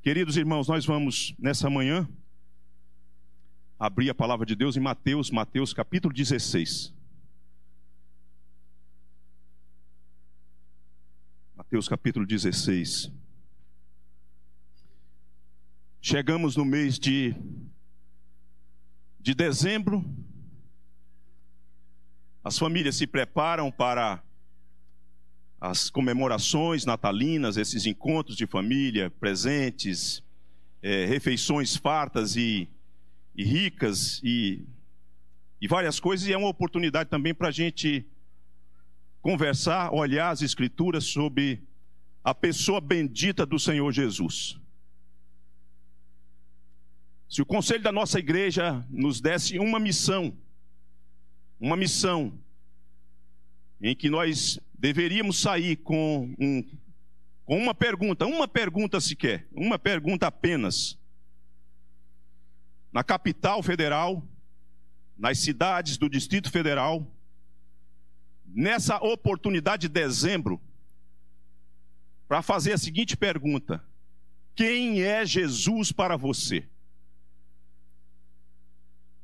Queridos irmãos, nós vamos, nessa manhã, abrir a palavra de Deus em Mateus capítulo 16. Mateus capítulo 16. Chegamos no mês de dezembro. As famílias se preparam para as comemorações natalinas, esses encontros de família, presentes, refeições fartas e ricas e várias coisas. E é uma oportunidade também para a gente conversar, olhar as Escrituras sobre a pessoa bendita do Senhor Jesus. Se o conselho da nossa igreja nos desse uma missão em que nós deveríamos sair com uma pergunta sequer, uma pergunta apenas. Na capital federal, nas cidades do Distrito Federal, nessa oportunidade de dezembro, para fazer a seguinte pergunta: quem é Jesus para você?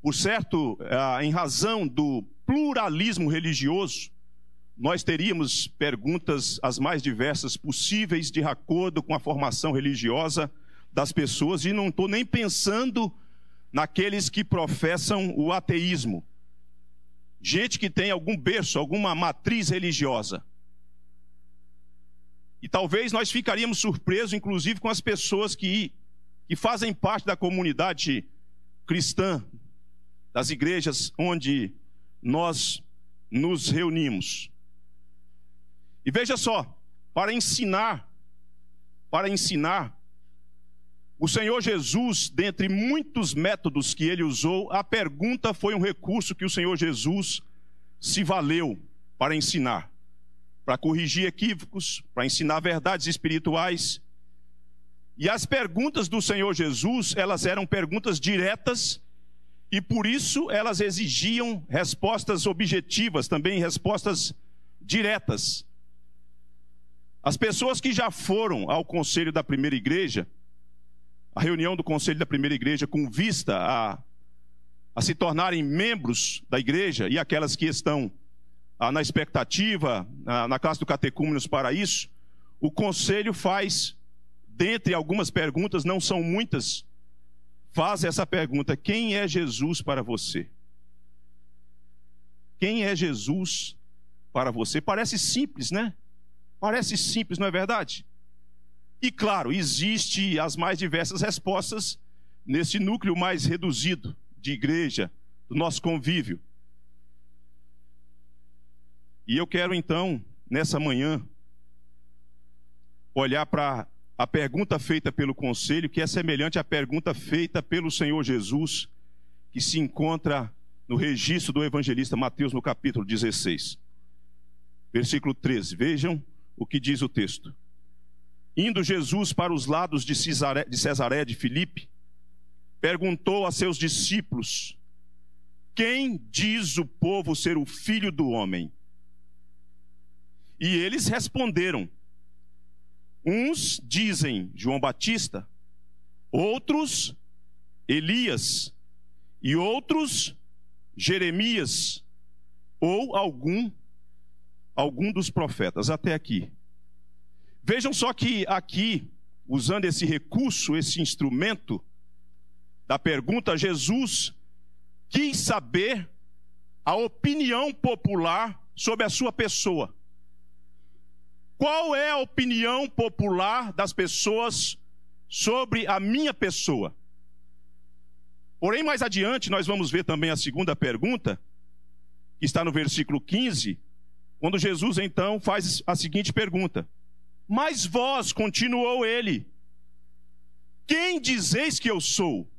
Por certo, em razão do pluralismo religioso, nós teríamos perguntas as mais diversas possíveis de acordo com a formação religiosa das pessoas, e não estou nem pensando naqueles que professam o ateísmo. Gente que tem algum berço, alguma matriz religiosa. E talvez nós ficaríamos surpresos, inclusive, com as pessoas que fazem parte da comunidade cristã, das igrejas onde nós nos reunimos. E veja só, para ensinar, o Senhor Jesus, dentre muitos métodos que ele usou, a pergunta foi um recurso que o Senhor Jesus se valeu para ensinar, para corrigir equívocos, para ensinar verdades espirituais. E as perguntas do Senhor Jesus, elas eram perguntas diretas, e por isso elas exigiam respostas objetivas, também respostas diretas. As pessoas que já foram ao conselho da primeira igreja, a reunião do conselho da primeira igreja com vista a se tornarem membros da igreja, e aquelas que estão na expectativa, na classe do catecúmenos para isso, o conselho faz, dentre algumas perguntas, não são muitas, faz essa pergunta: quem é Jesus para você? Quem é Jesus para você? Parece simples, né? Parece simples, não é verdade? E claro, existe as mais diversas respostas nesse núcleo mais reduzido de igreja, do nosso convívio. E eu quero então, nessa manhã, olhar para a pergunta feita pelo conselho, que é semelhante à pergunta feita pelo Senhor Jesus, que se encontra no registro do evangelista Mateus, no capítulo 16. Versículo 13, vejam o que diz o texto. Indo Jesus para os lados de Cesareia de Filipe, perguntou a seus discípulos: quem diz o povo ser o Filho do Homem? E eles responderam: uns dizem João Batista, outros Elias, e outros Jeremias, ou algum dos profetas. Até aqui. Vejam só que aqui, usando esse recurso, esse instrumento da pergunta, Jesus quis saber a opinião popular sobre a sua pessoa. Qual é a opinião popular das pessoas sobre a minha pessoa? Porém, mais adiante, nós vamos ver também a segunda pergunta, que está no versículo 15, quando Jesus então faz a seguinte pergunta: mas vós, continuou ele, quem dizeis que eu sou?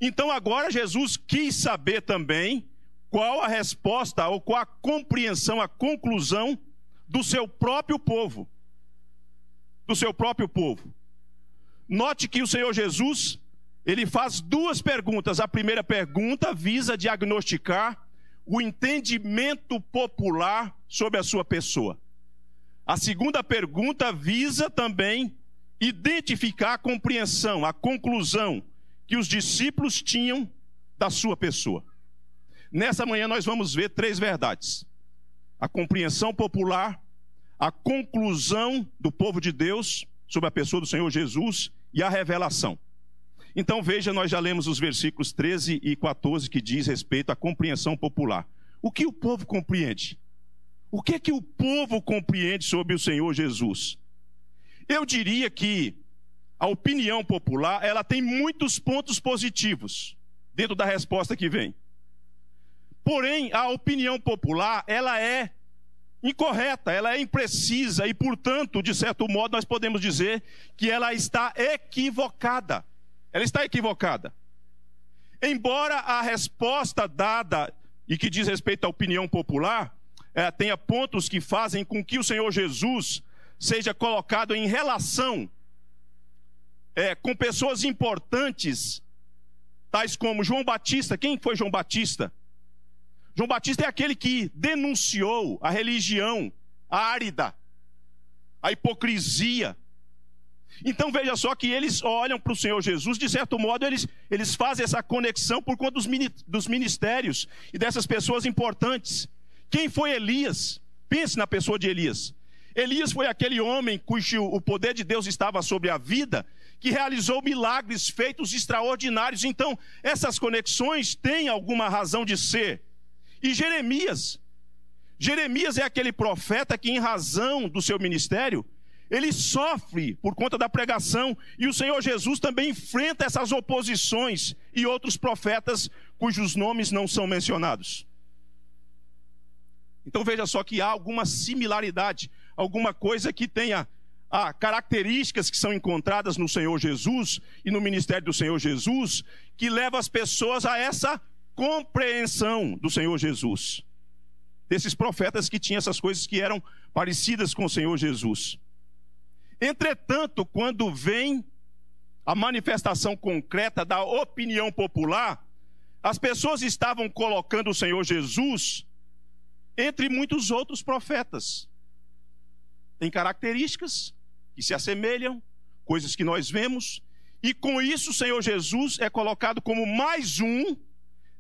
Então agora Jesus quis saber também qual a resposta, ou qual a compreensão, a conclusão do seu próprio povo. Do seu próprio povo. Note que o Senhor Jesus, ele faz duas perguntas. A primeira pergunta visa diagnosticar o entendimento popular sobre a sua pessoa. A segunda pergunta visa também identificar a compreensão, a conclusão que os discípulos tinham da sua pessoa. Nessa manhã nós vamos ver 3 verdades: a compreensão popular, a conclusão do povo de Deus sobre a pessoa do Senhor Jesus e a revelação. Então veja, nós já lemos os versículos 13 e 14 que diz respeito à compreensão popular. O que o povo compreende? O que é que o povo compreende sobre o Senhor Jesus? Eu diria que a opinião popular, ela tem muitos pontos positivos dentro da resposta que vem. Porém, a opinião popular, ela é incorreta, ela é imprecisa e, portanto, de certo modo, nós podemos dizer que ela está equivocada. Ela está equivocada. Embora a resposta dada e que diz respeito à opinião popular, tenha pontos que fazem com que o Senhor Jesus seja colocado em relação com pessoas importantes, tais como João Batista. Quem foi João Batista? João Batista é aquele que denunciou a religião árida, a hipocrisia. Então veja só que eles olham para o Senhor Jesus, de certo modo eles fazem essa conexão por conta dos ministérios e dessas pessoas importantes. Quem foi Elias? Pense na pessoa de Elias. Elias foi aquele homem cujo o poder de Deus estava sobre a vida, que realizou milagres, feitos extraordinários. Então essas conexões têm alguma razão de ser. E Jeremias é aquele profeta que, em razão do seu ministério, ele sofre por conta da pregação, e o Senhor Jesus também enfrenta essas oposições e outros profetas cujos nomes não são mencionados. Então veja só que há alguma similaridade, alguma coisa que tenha características que são encontradas no Senhor Jesus e no ministério do Senhor Jesus, que leva as pessoas a essa compreensão do Senhor Jesus, desses profetas que tinham essas coisas que eram parecidas com o Senhor Jesus. Entretanto, quando vem a manifestação concreta da opinião popular, as pessoas estavam colocando o Senhor Jesus entre muitos outros profetas. Tem características que se assemelham, coisas que nós vemos, e com isso o Senhor Jesus é colocado como mais um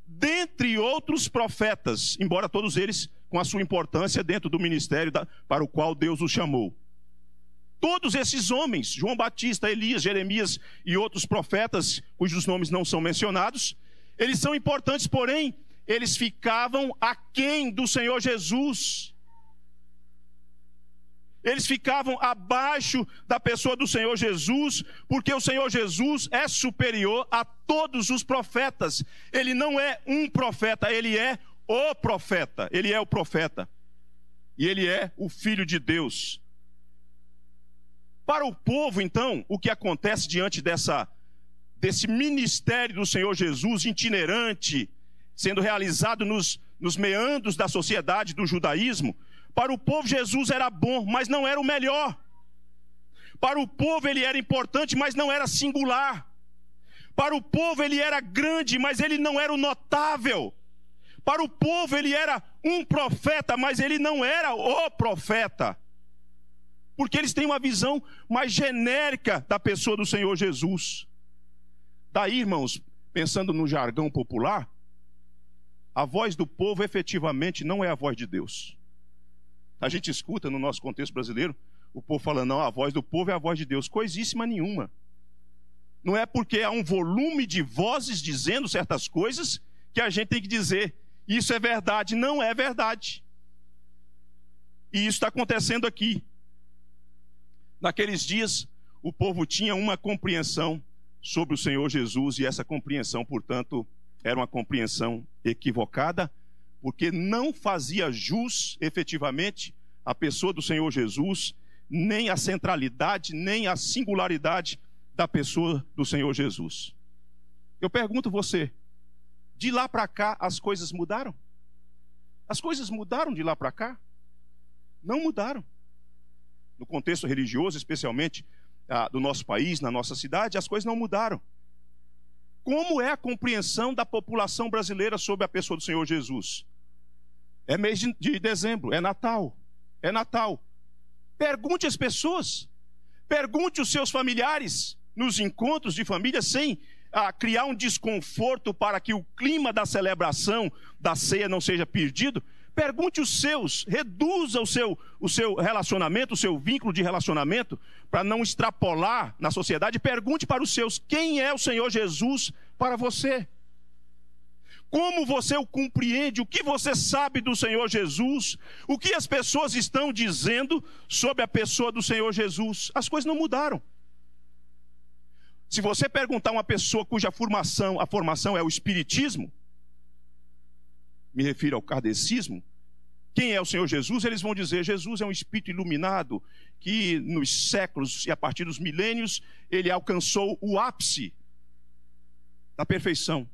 dentre outros profetas, embora todos eles com a sua importância dentro do ministério para o qual Deus os chamou. Todos esses homens, João Batista, Elias, Jeremias e outros profetas, cujos nomes não são mencionados, eles são importantes, porém, eles ficavam aquém do Senhor Jesus. Eles ficavam abaixo da pessoa do Senhor Jesus, porque o Senhor Jesus é superior a todos os profetas. Ele não é um profeta, ele é o profeta. Ele é o profeta. E ele é o Filho de Deus. Para o povo, então, o que acontece diante desse ministério do Senhor Jesus itinerante, sendo realizado nos meandros da sociedade do judaísmo, para o povo Jesus era bom, mas não era o melhor. Para o povo ele era importante, mas não era singular. Para o povo ele era grande, mas ele não era o notável. Para o povo ele era um profeta, mas ele não era o profeta. Porque eles têm uma visão mais genérica da pessoa do Senhor Jesus. Daí, irmãos, pensando no jargão popular, a voz do povo efetivamente não é a voz de Deus. A gente escuta no nosso contexto brasileiro o povo falando, não, a voz do povo é a voz de Deus. Coisíssima nenhuma. Não é porque há um volume de vozes dizendo certas coisas que a gente tem que dizer, isso é verdade. Não é verdade. E isso está acontecendo aqui. Naqueles dias, o povo tinha uma compreensão sobre o Senhor Jesus, e essa compreensão, portanto, era uma compreensão equivocada, porque não fazia jus, efetivamente, à pessoa do Senhor Jesus, nem a centralidade, nem a singularidade da pessoa do Senhor Jesus. Eu pergunto você, de lá para cá as coisas mudaram? As coisas mudaram de lá para cá? Não mudaram. No contexto religioso, especialmente do nosso país, na nossa cidade, as coisas não mudaram. Como é a compreensão da população brasileira sobre a pessoa do Senhor Jesus? É mês de dezembro, é Natal. É Natal. Pergunte às pessoas. Pergunte aos seus familiares nos encontros de família sem criar um desconforto para que o clima da celebração da ceia não seja perdido. Pergunte os seus, reduza o seu relacionamento, o seu vínculo de relacionamento, para não extrapolar na sociedade. Pergunte para os seus, quem é o Senhor Jesus para você? Como você o compreende? O que você sabe do Senhor Jesus? O que as pessoas estão dizendo sobre a pessoa do Senhor Jesus? As coisas não mudaram. Se você perguntar a uma pessoa cuja formação é o espiritismo, me refiro ao kardecismo, quem é o Senhor Jesus? Eles vão dizer, Jesus é um espírito iluminado, que nos séculos e a partir dos milênios, ele alcançou o ápice da perfeição.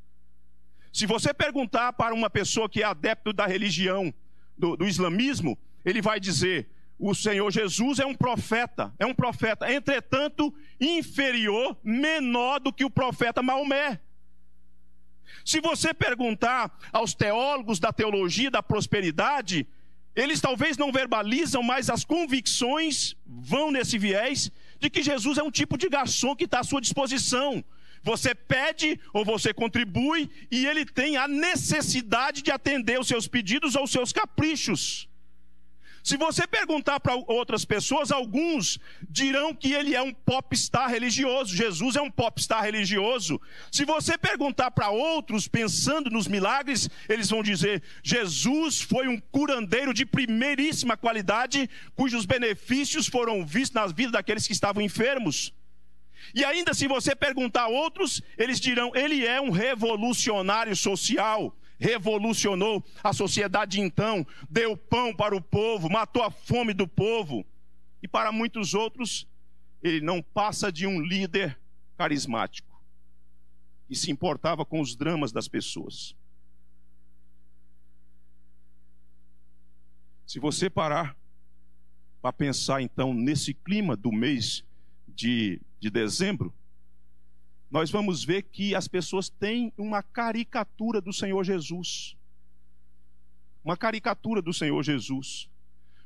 Se você perguntar para uma pessoa que é adepto da religião, do islamismo, ele vai dizer, o Senhor Jesus é um profeta, entretanto, inferior, menor do que o profeta Maomé. Se você perguntar aos teólogos da teologia da prosperidade, eles talvez não verbalizam, mas as convicções vão nesse viés de que Jesus é um tipo de garçom que está à sua disposição. Você pede ou você contribui e ele tem a necessidade de atender os seus pedidos ou os seus caprichos. Se você perguntar para outras pessoas, alguns dirão que ele é um popstar religioso. Jesus é um popstar religioso. Se você perguntar para outros, pensando nos milagres, eles vão dizer, Jesus foi um curandeiro de primeiríssima qualidade, cujos benefícios foram vistos nas vidas daqueles que estavam enfermos. E ainda se você perguntar a outros, eles dirão, ele é um revolucionário social. Revolucionou a sociedade então, deu pão para o povo, matou a fome do povo. E para muitos outros, ele não passa de um líder carismático, que se importava com os dramas das pessoas. Se você parar para pensar então nesse clima do mês de dezembro, nós vamos ver que as pessoas têm uma caricatura do Senhor Jesus. Uma caricatura do Senhor Jesus.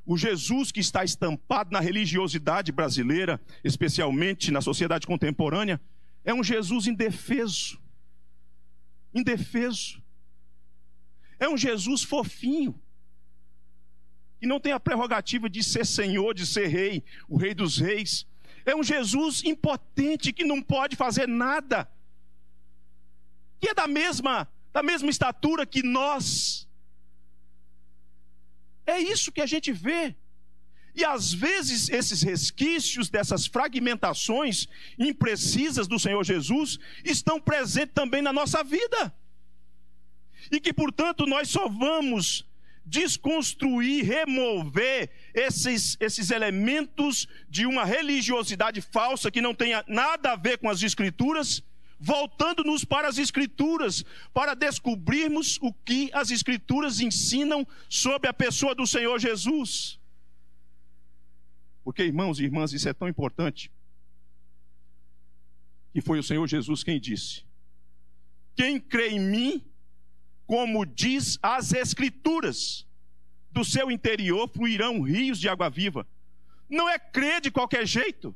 O Jesus que está estampado na religiosidade brasileira, especialmente na sociedade contemporânea, é um Jesus indefeso. Indefeso. É um Jesus fofinho, que não tem a prerrogativa de ser Senhor, de ser Rei, o Rei dos Reis. É um Jesus impotente que não pode fazer nada, que é da mesma estatura que nós. É isso que a gente vê. E às vezes esses resquícios dessas fragmentações imprecisas do Senhor Jesus estão presentes também na nossa vida. E que, portanto, nós só vamos desconstruir, remover esses elementos de uma religiosidade falsa que não tenha nada a ver com as Escrituras, voltando-nos para as Escrituras, para descobrirmos o que as Escrituras ensinam sobre a pessoa do Senhor Jesus. Porque, irmãos e irmãs, isso é tão importante, que foi o Senhor Jesus quem disse, quem crê em mim, como diz as Escrituras, do seu interior fluirão rios de água viva. Não é crer de qualquer jeito.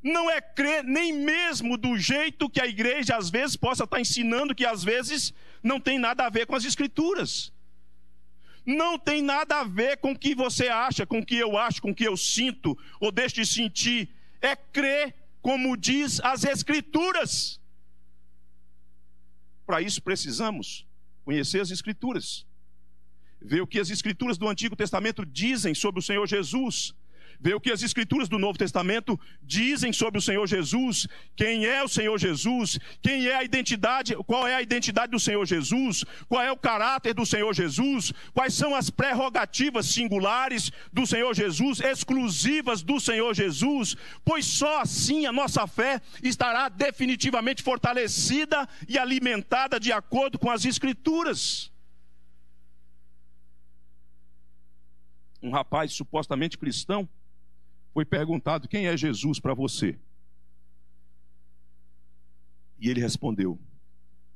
Não é crer nem mesmo do jeito que a igreja às vezes possa estar ensinando, que às vezes não tem nada a ver com as Escrituras. Não tem nada a ver com o que você acha, com o que eu acho, com o que eu sinto ou deixo de sentir. É crer como diz as Escrituras. Para isso precisamos conhecer as Escrituras, ver o que as Escrituras do Antigo Testamento dizem sobre o Senhor Jesus, ver o que as Escrituras do Novo Testamento dizem sobre o Senhor Jesus, quem é o Senhor Jesus, quem é a identidade, qual é a identidade do Senhor Jesus, qual é o caráter do Senhor Jesus, quais são as prerrogativas singulares do Senhor Jesus, exclusivas do Senhor Jesus, pois só assim a nossa fé estará definitivamente fortalecida e alimentada de acordo com as Escrituras. Um rapaz supostamente cristão foi perguntado, quem é Jesus para você? E ele respondeu,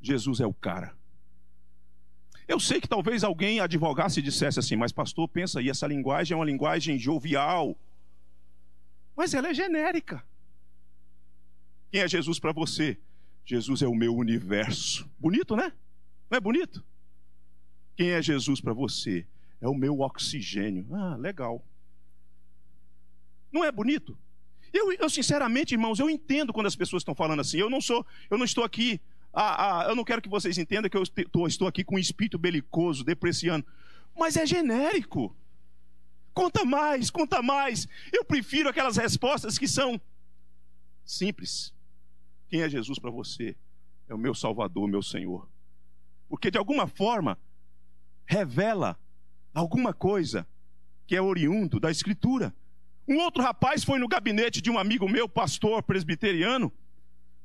Jesus é o cara. Eu sei que talvez alguém advogasse e dissesse assim, mas pastor, pensa aí, essa linguagem é uma linguagem jovial. mas ela é genérica. Quem é Jesus para você? Jesus é o meu universo. Bonito, né? Não é bonito? Quem é Jesus para você? É o meu oxigênio. Ah, legal. Não é bonito? Eu sinceramente, irmãos, eu entendo quando as pessoas estão falando assim. Eu não estou aqui, eu não quero que vocês entendam que eu estou aqui com um espírito belicoso, depreciando. Mas é genérico. Conta mais, conta mais. Eu prefiro aquelas respostas que são simples. Quem é Jesus para você? É o meu Salvador, meu Senhor. Porque de alguma forma revela alguma coisa que é oriundo da Escritura. Um outro rapaz foi no gabinete de um amigo meu, pastor presbiteriano,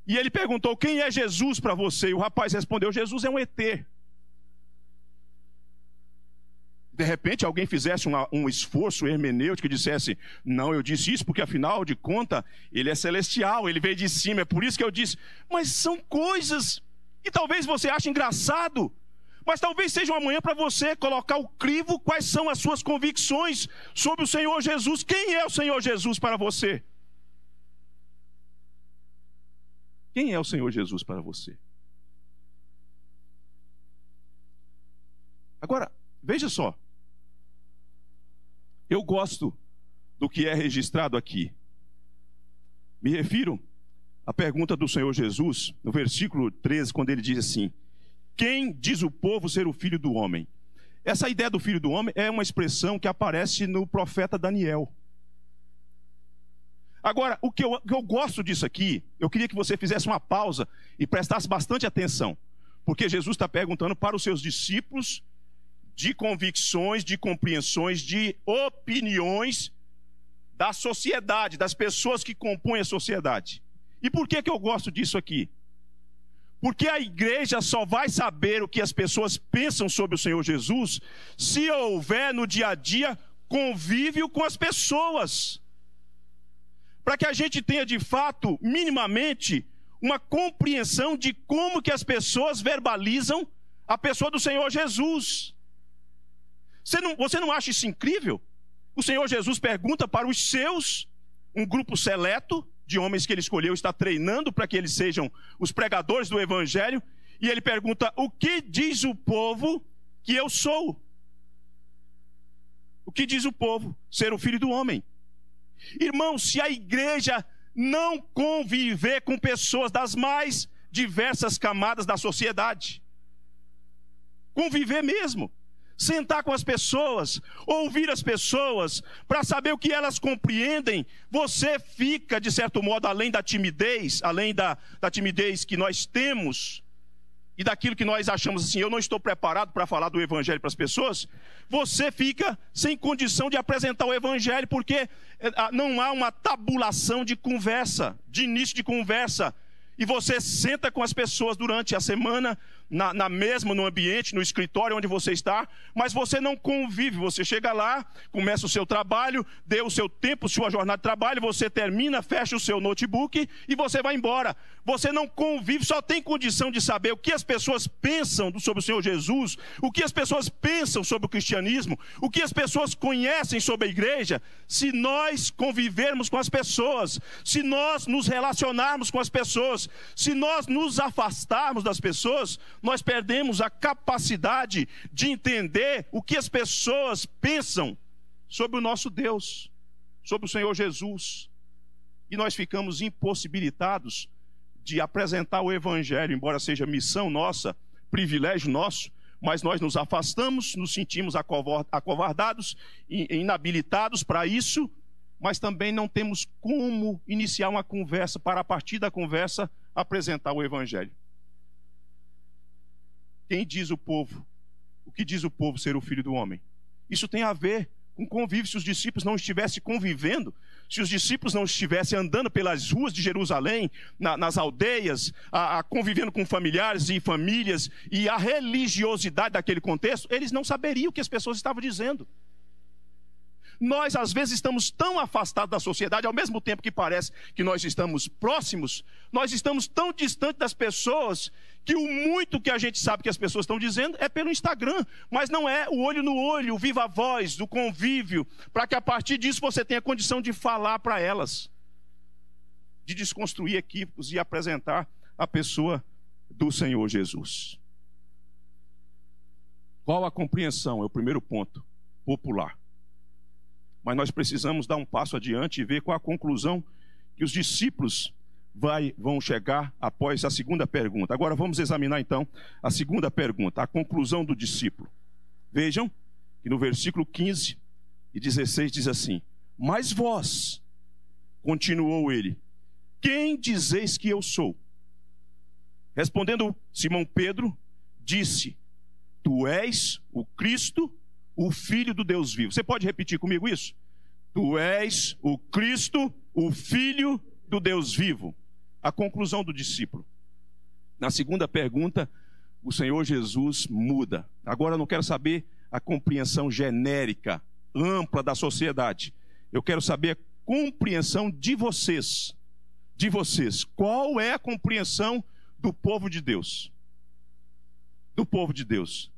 e ele perguntou: quem é Jesus para você? E o rapaz respondeu: Jesus é um ET. De repente alguém fizesse um esforço hermenêutico e dissesse: não, eu disse isso porque afinal de contas ele é celestial, ele veio de cima, é por isso que eu disse. Mas são coisas que talvez você ache engraçado, mas talvez seja uma manhã para você colocar o crivo, quais são as suas convicções sobre o Senhor Jesus. Quem é o Senhor Jesus para você? Quem é o Senhor Jesus para você? Agora, veja só. Eu gosto do que é registrado aqui. Me refiro à pergunta do Senhor Jesus, no versículo 13, quando ele diz assim: quem diz o povo ser o filho do homem? Essa ideia do filho do homem é uma expressão que aparece no profeta Daniel. Agora, o que eu gosto disso aqui, eu queria que você fizesse uma pausa e prestasse bastante atenção, porque Jesus está perguntando para os seus discípulos de convicções, de compreensões, de opiniões da sociedade, das pessoas que compõem a sociedade. E por que eu gosto disso aqui? Porque a igreja só vai saber o que as pessoas pensam sobre o Senhor Jesus se houver no dia a dia convívio com as pessoas. Para que a gente tenha de fato, minimamente, uma compreensão de como que as pessoas verbalizam a pessoa do Senhor Jesus. Você não acha isso incrível? O Senhor Jesus pergunta para os seus, um grupo seleto de homens que ele escolheu, está treinando para que eles sejam os pregadores do Evangelho, e ele pergunta: o que diz o povo que eu sou? O que diz o povo ser o Filho do Homem? Irmão, se a igreja não conviver com pessoas das mais diversas camadas da sociedade, conviver mesmo, sentar com as pessoas, ouvir as pessoas, para saber o que elas compreendem, você fica, de certo modo, além da timidez que nós temos, e daquilo que nós achamos assim: eu não estou preparado para falar do Evangelho para as pessoas, você fica sem condição de apresentar o Evangelho, porque não há uma tabulação de conversa, de início de conversa. E você senta com as pessoas durante a semana, no ambiente, no escritório onde você está, mas você não convive. Você chega lá, começa o seu trabalho, dê o seu tempo, sua jornada de trabalho, você termina, fecha o seu notebook e você vai embora. Você não convive, só tem condição de saber o que as pessoas pensam sobre o Senhor Jesus, o que as pessoas pensam sobre o cristianismo, o que as pessoas conhecem sobre a igreja, se nós convivermos com as pessoas, se nós nos relacionarmos com as pessoas, se nós nos afastarmos das pessoas, nós perdemos a capacidade de entender o que as pessoas pensam sobre o nosso Deus, sobre o Senhor Jesus. E nós ficamos impossibilitados de apresentar o Evangelho, embora seja missão nossa, privilégio nosso, mas nós nos afastamos, nos sentimos acovardados, inabilitados para isso, mas também não temos como iniciar uma conversa para, a partir da conversa, apresentar o Evangelho. Quem diz o povo? O que diz o povo ser o Filho do Homem? Isso tem a ver com convívio. Se os discípulos não estivessem convivendo, se os discípulos não estivessem andando pelas ruas de Jerusalém, nas aldeias, convivendo com familiares e famílias, e a religiosidade daquele contexto, eles não saberiam o que as pessoas estavam dizendo. Nós, às vezes, estamos tão afastados da sociedade, ao mesmo tempo que parece que nós estamos próximos, nós estamos tão distantes das pessoas, que o muito que a gente sabe que as pessoas estão dizendo é pelo Instagram, mas não é o olho no olho, o viva voz, do convívio, para que a partir disso você tenha condição de falar para elas, de desconstruir equívocos e apresentar a pessoa do Senhor Jesus. Qual a compreensão? É o primeiro ponto, popular. Mas nós precisamos dar um passo adiante e ver qual a conclusão que os discípulos vão chegar após a segunda pergunta. Agora vamos examinar então a segunda pergunta, a conclusão do discípulo. Vejam que no versículo 15 e 16 diz assim: mas vós, continuou ele, quem dizeis que eu sou? Respondendo Simão Pedro, disse: tu és o Cristo, o Filho do Deus vivo. Você pode repetir comigo isso? Tu és o Cristo, o Filho do Deus vivo. A conclusão do discípulo. Na segunda pergunta, o Senhor Jesus muda. Agora eu não quero saber a compreensão genérica, ampla da sociedade. Eu quero saber a compreensão de vocês. De vocês. Qual é a compreensão do povo de Deus? Do povo de Deus.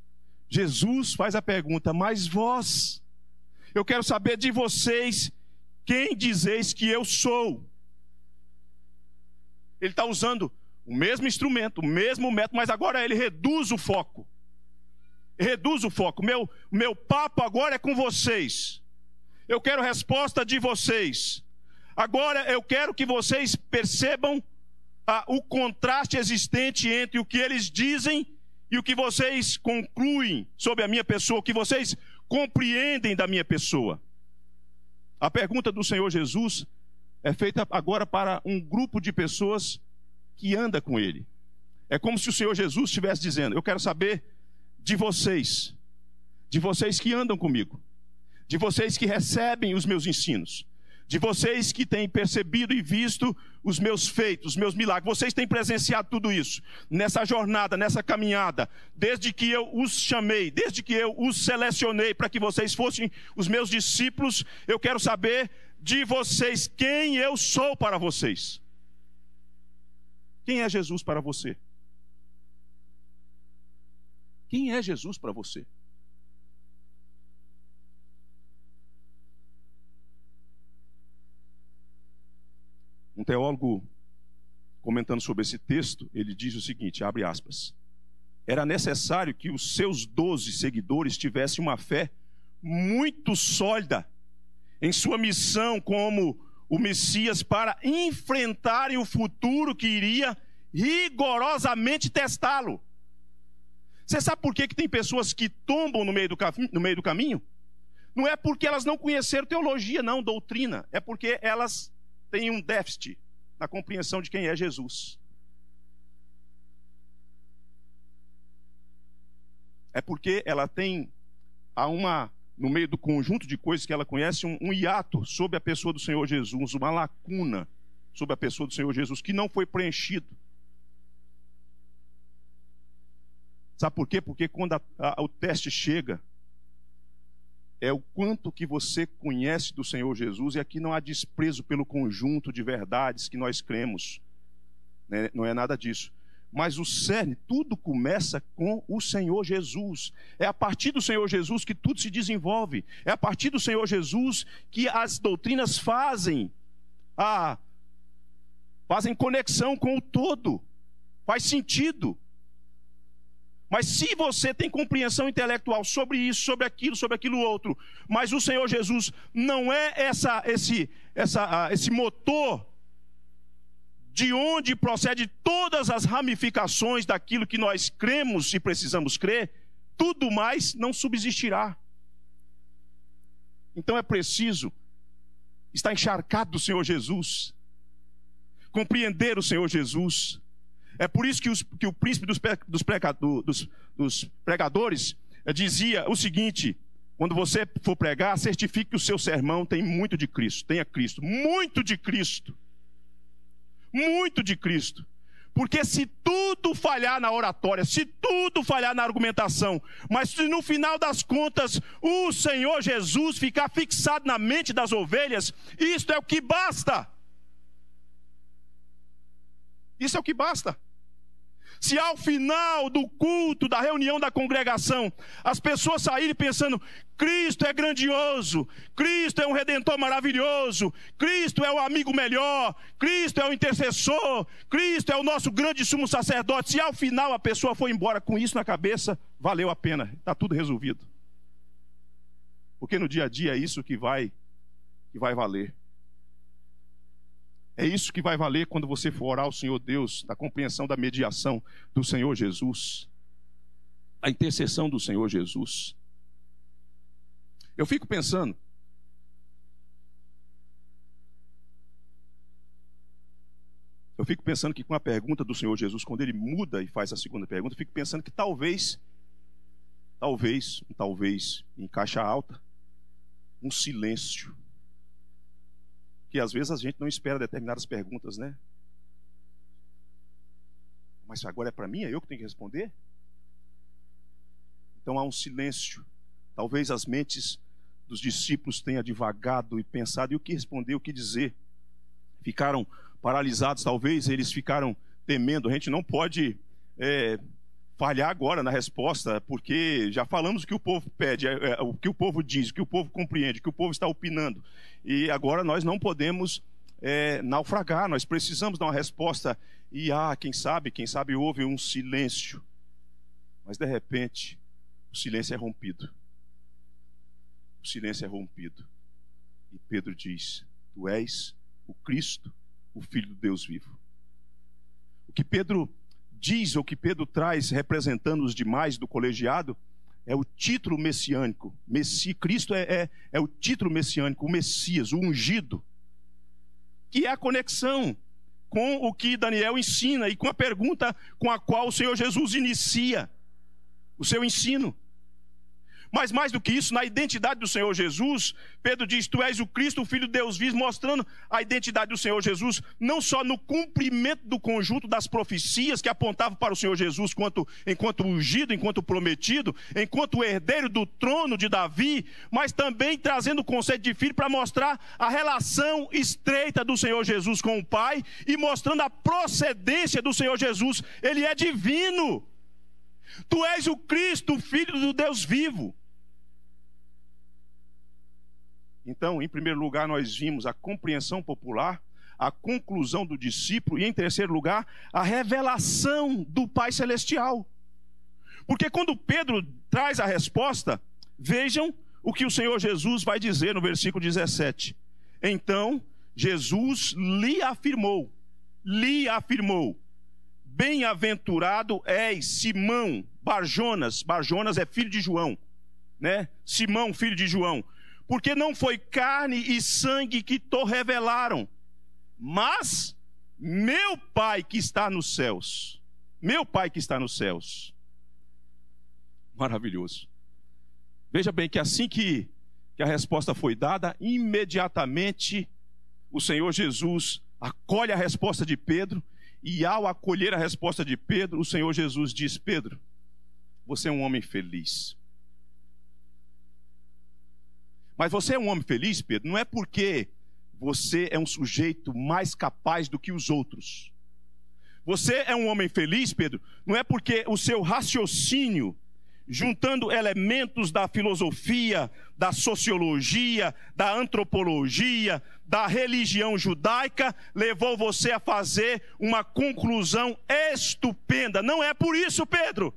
Jesus faz a pergunta: mas vós, eu quero saber de vocês, quem dizeis que eu sou? Ele está usando o mesmo instrumento, o mesmo método, mas agora ele reduz o foco. Reduz o foco. Meu papo agora é com vocês. Eu quero resposta de vocês. Agora eu quero que vocês percebam o contraste existente entre o que eles dizem e o que vocês concluem sobre a minha pessoa, o que vocês compreendem da minha pessoa. A pergunta do Senhor Jesus é feita agora para um grupo de pessoas que anda com ele. É como se o Senhor Jesus estivesse dizendo: eu quero saber de vocês que andam comigo, de vocês que recebem os meus ensinos, de vocês que têm percebido e visto os meus feitos, os meus milagres. Vocês têm presenciado tudo isso nessa jornada, nessa caminhada, desde que eu os chamei, desde que eu os selecionei para que vocês fossem os meus discípulos. Eu quero saber de vocês quem eu sou para vocês. Quem é Jesus para você? Quem é Jesus para você? Um teólogo, comentando sobre esse texto, ele diz o seguinte, abre aspas: era necessário que os seus 12 seguidores tivessem uma fé muito sólida em sua missão como o Messias, para enfrentarem o futuro que iria rigorosamente testá-lo. Você sabe por que tem pessoas que tombam no meio do caminho? Não é porque elas não conheceram teologia, não, doutrina. É porque elas têm um déficit na compreensão de quem é Jesus. É porque ela tem no meio do conjunto de coisas que ela conhece, um hiato sobre a pessoa do Senhor Jesus, uma lacuna sobre a pessoa do Senhor Jesus, que não foi preenchido. Sabe por quê? Porque quando o teste chega, é o quanto que você conhece do Senhor Jesus, e aqui não há desprezo pelo conjunto de verdades que nós cremos, né? Não é nada disso. Mas o cerne, tudo começa com o Senhor Jesus. É a partir do Senhor Jesus que tudo se desenvolve. É a partir do Senhor Jesus que as doutrinas fazem conexão com o todo. Faz sentido. Mas se você tem compreensão intelectual sobre isso, sobre aquilo outro, mas o Senhor Jesus não é esse motor de onde procede todas as ramificações daquilo que nós cremos e precisamos crer, tudo mais não subsistirá. Então é preciso estar encharcado do Senhor Jesus, compreender o Senhor Jesus. É por isso que o príncipe dos pregadores dizia o seguinte: quando você for pregar, certifique que o seu sermão tem muito de Cristo, tenha Cristo, muito de Cristo. Muito de Cristo. Porque se tudo falhar na oratória, se tudo falhar na argumentação, mas se no final das contas o Senhor Jesus ficar fixado na mente das ovelhas, isto é o que basta. Isso é o que basta. Se ao final do culto, da reunião da congregação, as pessoas saírem pensando: Cristo é grandioso, Cristo é um redentor maravilhoso, Cristo é o amigo melhor, Cristo é o intercessor, Cristo é o nosso grande sumo sacerdote. Se ao final a pessoa for embora com isso na cabeça, valeu a pena, está tudo resolvido. Porque no dia a dia é isso que vai valer. É isso que vai valer quando você for orar ao Senhor Deus, da compreensão da mediação do Senhor Jesus, a intercessão do Senhor Jesus. Eu fico pensando, que com a pergunta do Senhor Jesus, quando ele muda e faz a segunda pergunta, eu fico pensando que talvez, em caixa alta, um silêncio. Porque às vezes a gente não espera determinadas perguntas, né? Mas agora é para mim? É eu que tenho que responder? Então há um silêncio. Talvez as mentes dos discípulos tenham divagado e pensado, e o que responder, o que dizer? Ficaram paralisados, talvez eles ficaram temendo. A gente não pode falhar agora na resposta, porque já falamos o que o povo pede, o que o povo diz, o que o povo compreende, o que o povo está opinando. E agora nós não podemos naufragar, nós precisamos dar uma resposta. E quem sabe houve um silêncio. Mas de repente, o silêncio é rompido. O silêncio é rompido. E Pedro diz: Tu és o Cristo, o Filho do Deus vivo. O que Pedro diz, ou que Pedro traz representando os demais do colegiado, é o título messiânico. Cristo é o título messiânico, o Messias, o ungido, que é a conexão com o que Daniel ensina e com a pergunta com a qual o Senhor Jesus inicia o seu ensino. Mas mais do que isso, na identidade do Senhor Jesus, Pedro diz: Tu és o Cristo, o Filho de Deus vivo, mostrando a identidade do Senhor Jesus, não só no cumprimento do conjunto das profecias que apontavam para o Senhor Jesus enquanto ungido, enquanto prometido, enquanto herdeiro do trono de Davi, mas também trazendo o conceito de filho para mostrar a relação estreita do Senhor Jesus com o Pai e mostrando a procedência do Senhor Jesus. Ele é divino. Tu és o Cristo, o Filho do Deus vivo. Então, em primeiro lugar, nós vimos a compreensão popular, a conclusão do discípulo e, em terceiro lugar, a revelação do Pai Celestial. Porque quando Pedro traz a resposta, vejam o que o Senhor Jesus vai dizer no versículo 17. Então, Jesus lhe afirmou, bem-aventurado és, Simão Barjonas. Barjonas é filho de João, né? Simão, filho de João. Porque não foi carne e sangue que te revelaram, mas meu Pai que está nos céus. Meu Pai que está nos céus. Maravilhoso. Veja bem que assim que a resposta foi dada, imediatamente o Senhor Jesus acolhe a resposta de Pedro. E ao acolher a resposta de Pedro, o Senhor Jesus diz: Pedro, você é um homem feliz. Mas você é um homem feliz, Pedro, não é porque você é um sujeito mais capaz do que os outros. Você é um homem feliz, Pedro, não é porque o seu raciocínio, juntando elementos da filosofia, da sociologia, da antropologia, da religião judaica, levou você a fazer uma conclusão estupenda. Não é por isso, Pedro.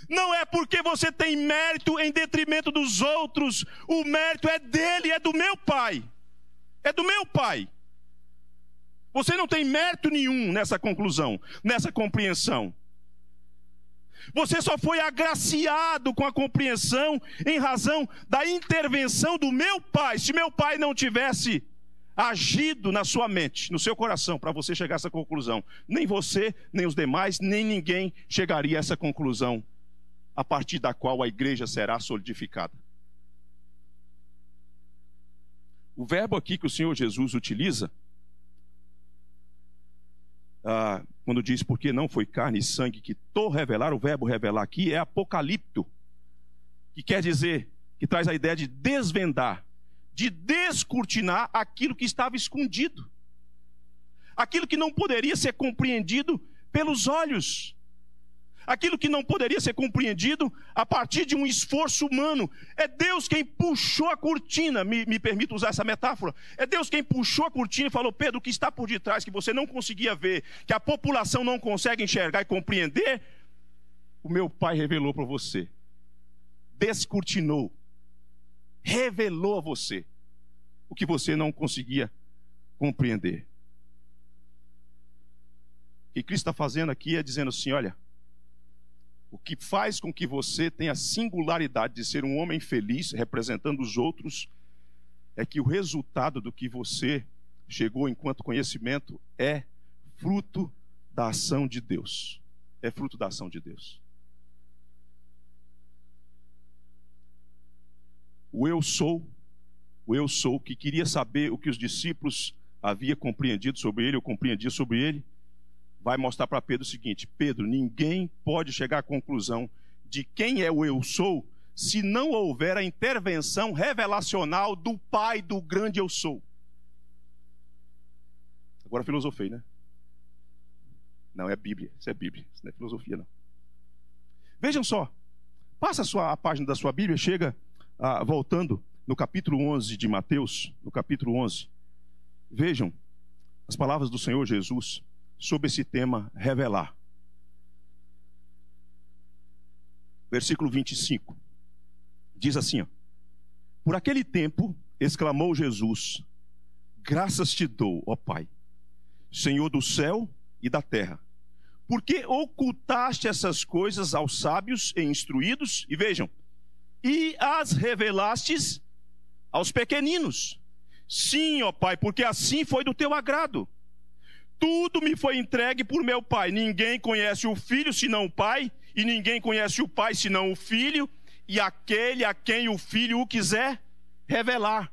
Não é porque você tem mérito em detrimento dos outros. O mérito é dele, é do meu Pai. É do meu Pai. Você não tem mérito nenhum nessa conclusão, nessa compreensão. Você só foi agraciado com a compreensão em razão da intervenção do meu Pai. Se meu Pai não tivesse agido na sua mente, no seu coração, para você chegar a essa conclusão, nem você, nem os demais, nem ninguém chegaria a essa conclusão, a partir da qual a igreja será solidificada. O verbo aqui que o Senhor Jesus utiliza quando diz porque não foi carne e sangue que tô revelar, o verbo revelar aqui é apocalipto, que quer dizer, que traz a ideia de desvendar, de descortinar aquilo que estava escondido, aquilo que não poderia ser compreendido pelos olhos, aquilo que não poderia ser compreendido a partir de um esforço humano. É Deus quem puxou a cortina, me permito usar essa metáfora. É Deus quem puxou a cortina e falou: Pedro, o que está por detrás, que você não conseguia ver, que a população não consegue enxergar e compreender, o meu Pai revelou para você. Descortinou, revelou a você o que você não conseguia compreender. O que Cristo está fazendo aqui é dizendo assim: olha, o que faz com que você tenha a singularidade de ser um homem feliz, representando os outros, é que o resultado do que você chegou enquanto conhecimento é fruto da ação de Deus. É fruto da ação de Deus. O eu sou, que queria saber o que os discípulos haviam compreendido sobre ele, ou compreendia sobre ele, vai mostrar para Pedro o seguinte: Pedro, ninguém pode chegar à conclusão de quem é o eu sou se não houver a intervenção revelacional do Pai do grande eu sou. Agora filosofei, né? Não, é Bíblia, isso é Bíblia, isso não é filosofia, não. Vejam só, passa a página da sua Bíblia, chega voltando no capítulo 11 de Mateus, no capítulo 11. Vejam as palavras do Senhor Jesus sobre esse tema, revelar. Versículo 25. Diz assim, ó: por aquele tempo, exclamou Jesus: graças te dou, ó Pai, Senhor do céu e da terra, porque ocultaste essas coisas aos sábios e instruídos, e vejam, e as revelastes aos pequeninos. Sim, ó Pai, porque assim foi do teu agrado. Tudo me foi entregue por meu Pai. Ninguém conhece o Filho senão o Pai, e ninguém conhece o Pai senão o Filho, e aquele a quem o Filho o quiser revelar.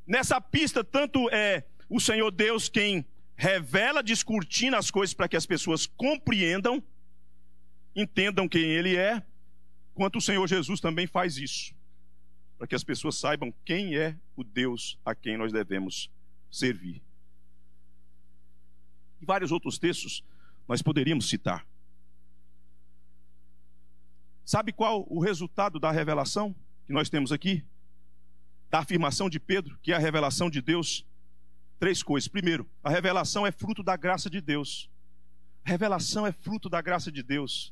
Nessa pista, tanto é o Senhor Deus quem revela, descortina as coisas para que as pessoas compreendam, entendam quem Ele é, quanto o Senhor Jesus também faz isso, para que as pessoas saibam quem é o Deus a quem nós devemos servir. E vários outros textos nós poderíamos citar. Sabe qual o resultado da revelação que nós temos aqui? Da afirmação de Pedro, que é a revelação de Deus? 3 coisas. Primeiro, a revelação é fruto da graça de Deus. A revelação é fruto da graça de Deus.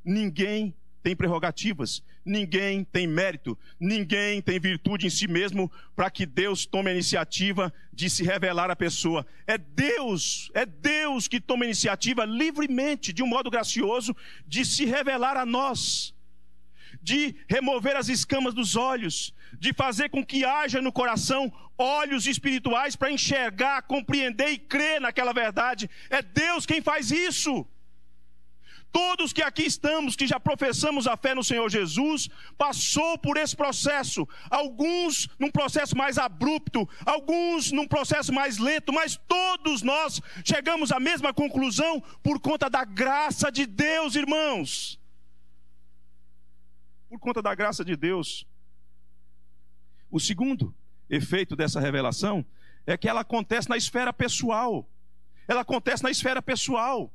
Ninguém tem prerrogativas, ninguém tem mérito, ninguém tem virtude em si mesmo para que Deus tome a iniciativa de se revelar à pessoa. É Deus que toma a iniciativa livremente, de um modo gracioso, de se revelar a nós, de remover as escamas dos olhos, de fazer com que haja no coração olhos espirituais para enxergar, compreender e crer naquela verdade. É Deus quem faz isso. Todos que aqui estamos, que já professamos a fé no Senhor Jesus, passou por esse processo. Alguns num processo mais abrupto, alguns num processo mais lento, mas todos nós chegamos à mesma conclusão por conta da graça de Deus, irmãos. Por conta da graça de Deus. O segundo efeito dessa revelação é que ela acontece na esfera pessoal. Ela acontece na esfera pessoal.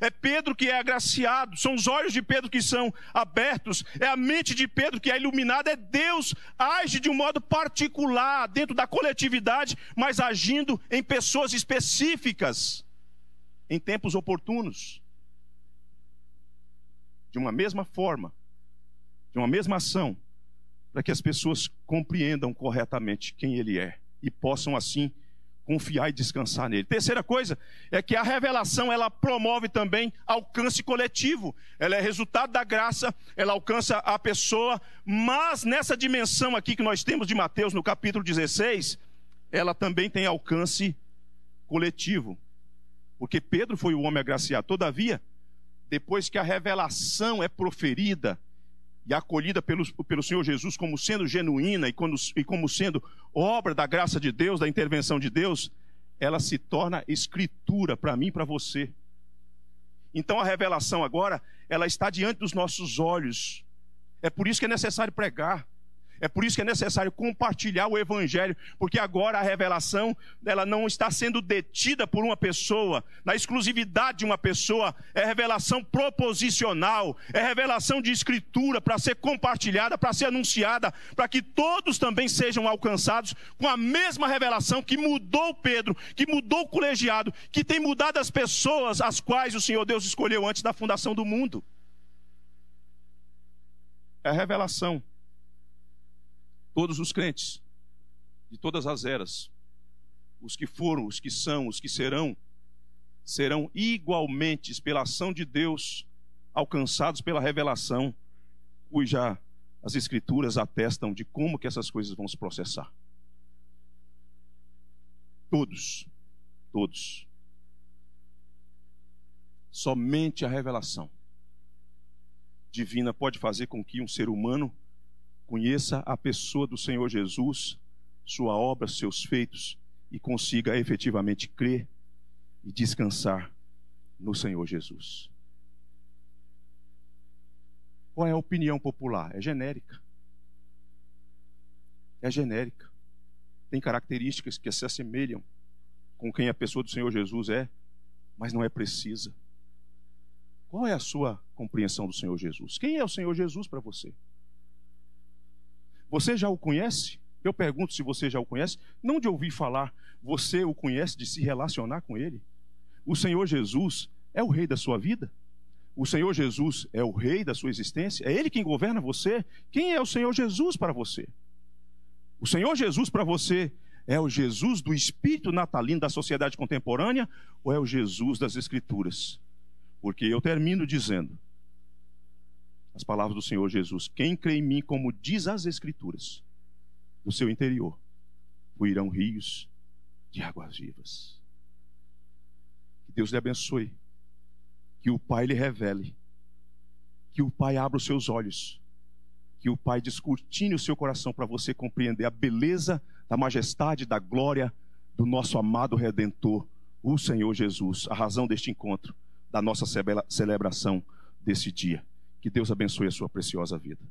É Pedro que é agraciado, são os olhos de Pedro que são abertos, é a mente de Pedro que é iluminada, é Deus age de um modo particular, dentro da coletividade, mas agindo em pessoas específicas, em tempos oportunos, de uma mesma forma, de uma mesma ação, para que as pessoas compreendam corretamente quem Ele é e possam assim confiar e descansar nele. Terceira coisa é que a revelação, ela promove também alcance coletivo. Ela é resultado da graça, ela alcança a pessoa, mas nessa dimensão aqui que nós temos de Mateus, no capítulo 16, ela também tem alcance coletivo. Porque Pedro foi o homem agraciado. Todavia, depois que a revelação é proferida e acolhida pelo Senhor Jesus como sendo genuína e como sendo obra da graça de Deus, da intervenção de Deus, ela se torna escritura para mim e para você. Então a revelação agora, ela está diante dos nossos olhos. É por isso que é necessário pregar. É por isso que é necessário compartilhar o Evangelho, porque agora a revelação, ela não está sendo detida por uma pessoa, na exclusividade de uma pessoa. É revelação proposicional, é revelação de Escritura para ser compartilhada, para ser anunciada, para que todos também sejam alcançados com a mesma revelação que mudou Pedro, que mudou o colegiado, que tem mudado as pessoas as quais o Senhor Deus escolheu antes da fundação do mundo. É a revelação. Todos os crentes, de todas as eras, os que foram, os que são, os que serão igualmente, pela ação de Deus, alcançados pela revelação, cuja as Escrituras atestam de como que essas coisas vão se processar. Todos. Somente a revelação divina pode fazer com que um ser humano conheça a pessoa do Senhor Jesus, sua obra, seus feitos, e consiga efetivamente crer e descansar no Senhor Jesus. Qual é a opinião popular? É genérica. É genérica. Tem características que se assemelham com quem a pessoa do Senhor Jesus é, mas não é precisa. Qual é a sua compreensão do Senhor Jesus? Quem é o Senhor Jesus para você? Você já o conhece? Eu pergunto se você já o conhece, não de ouvir falar, você o conhece de se relacionar com Ele? O Senhor Jesus é o Rei da sua vida? O Senhor Jesus é o Rei da sua existência? É Ele quem governa você? Quem é o Senhor Jesus para você? O Senhor Jesus para você é o Jesus do espírito natalino da sociedade contemporânea ou é o Jesus das Escrituras? Porque eu termino dizendo as palavras do Senhor Jesus: quem crê em mim, como diz as Escrituras, do seu interior fluirão rios de águas vivas. Que Deus lhe abençoe, que o Pai lhe revele, que o Pai abra os seus olhos, que o Pai descortine o seu coração para você compreender a beleza da majestade, da glória do nosso amado Redentor, o Senhor Jesus, a razão deste encontro, da nossa celebração desse dia. Que Deus abençoe a sua preciosa vida.